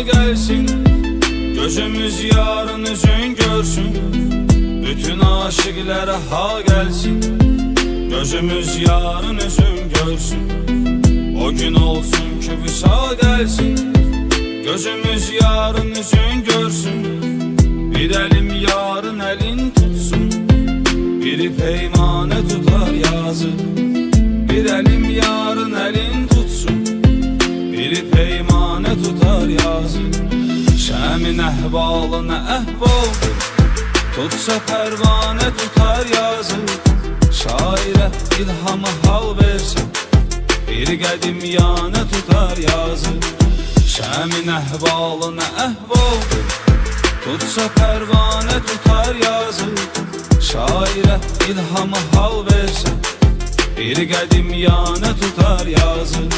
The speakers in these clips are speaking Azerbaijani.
gelsin. Gözümüz yarın üzün görsün. Bütün aşıklara ha gelsin. Gözümüz yarın üzün görsün. O gün olsun ki vüsa gelsin. Gözümüz yarın üzün görsün. Bir elim yarın elin tutsun. Biri peymane tutar yazık. Bir elim yarın elin tutsun. Biri peymane tutar yazık. Şəmin əhvalına əhvaldır. Tutsa pərvanə tutar yazık. Şairə ilhamı hal versin. Bir qədim yana tutar yazık. Şəmin əhvalına əhvaldır. Tutsa pərvanə tutar yazık. Şairə ilhamı hal versin. Bir qədim yana tutar yazık.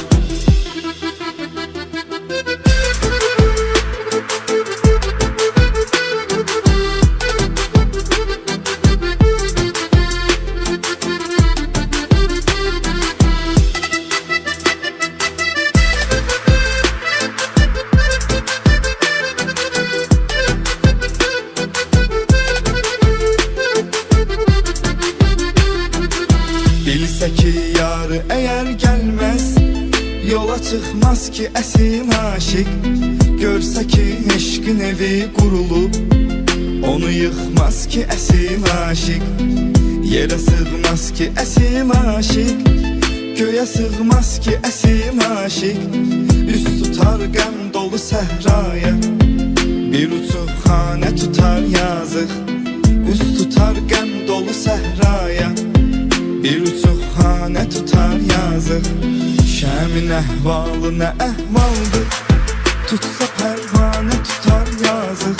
Bilsə ki yarı eğer gelmez, yola çıkmaz ki əsil aşık. Görsə ki eşqin evi qurulub, onu yıkmaz ki əsil aşık. Yerə sığmaz ki əsil aşık, göyə sığmaz ki əsil aşık. Üst tutar qəm dolu səhraya, bir uçuq xanə tutar yazıq. Üst tutar qəm dolu səhraya, bir uçuq xanə tutar yazıq. Şəmin əhvalına əhvaldır. Tutsa pərvanə tutar yazıq.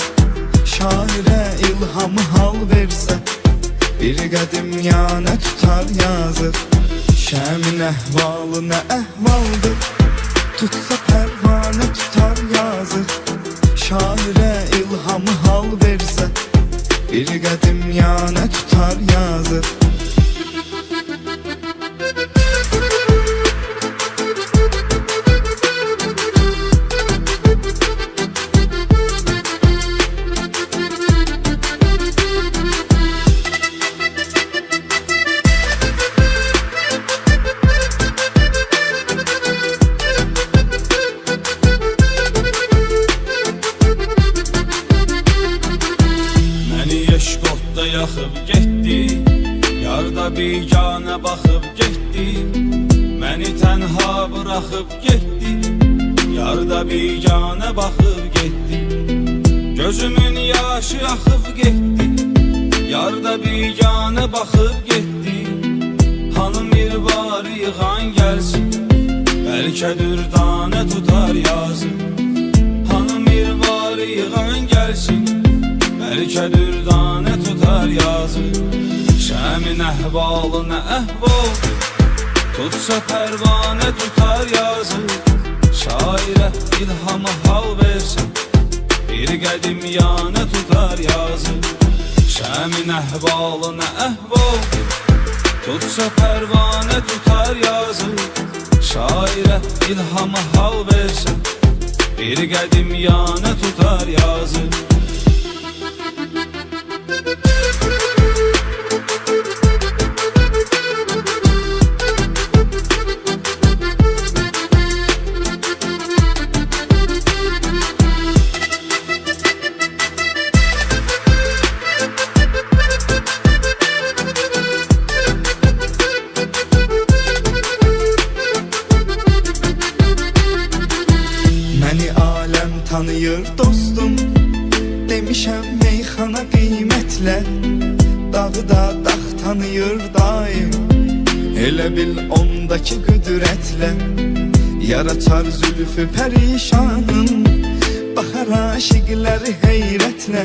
Şairə ilhamı hal versə, bir qədim yana tutar yazıq. Şəmin əhvalına əhvaldır. Tutsa pərvanə tutar yazıq. Şairə ilhamı hal versə, bir qədim yana tutar yazıq. Eşqotda yaxıb getdi, yarda biganə baxıb getdi. Məni tənha bıraxıb getdi, yarda biganə baxıb getdi. Gözümün yaşı axıb getdi, yarda biganə baxıb getdi. Hanım bir var yığan gəlsin, bəlkə dürdanə tutar yazıq. Hanım bir var yığan gəlsin, bəlkə dürdanə tutar yazıq. Şəmin əhvalına əhvaldır. Tutsa pərvanə tutar yazıq. Şairə ilhamı hal versin, bir qədim yana tutar yazıq. Şəmin əhvalına əhvaldır. Tutsa pərvanə tutar yazıq. Şairə ilhamı hal versin, bir qədim yana tutar yazıq. Məni aləm tanıyır dostum, demişəm meyxana qiymətlə. Dağı da dağ tanıyır daim, elə bil ondaki qüdrətlə. Yaraçar zülfü pərişanın, baxar aşiqləri heyrətlə.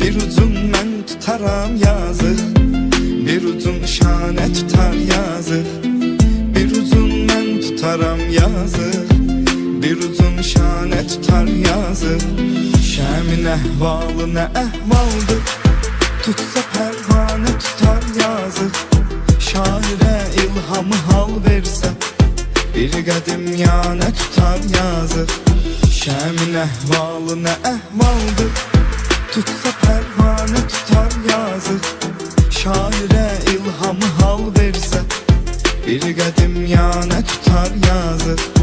Bir ucun mən tutaram yazıq, bir ucun şanə tutar yazıq. Bir ucun mən tutaram yazıq, bir ucun şanə tutar yazıq. Şəmin əhvalına əhvaldır. Tutsa pərvanə tutar yazıq. Şairə ilhamı hal versə, Bir qədim yanə tutar yazıq. Şəmin əhvalı nə əhvaldır, tutsa pərvanə tutar yazıq. Şairə ilhamı hal versə, bir qədim yanə tutar yazıq.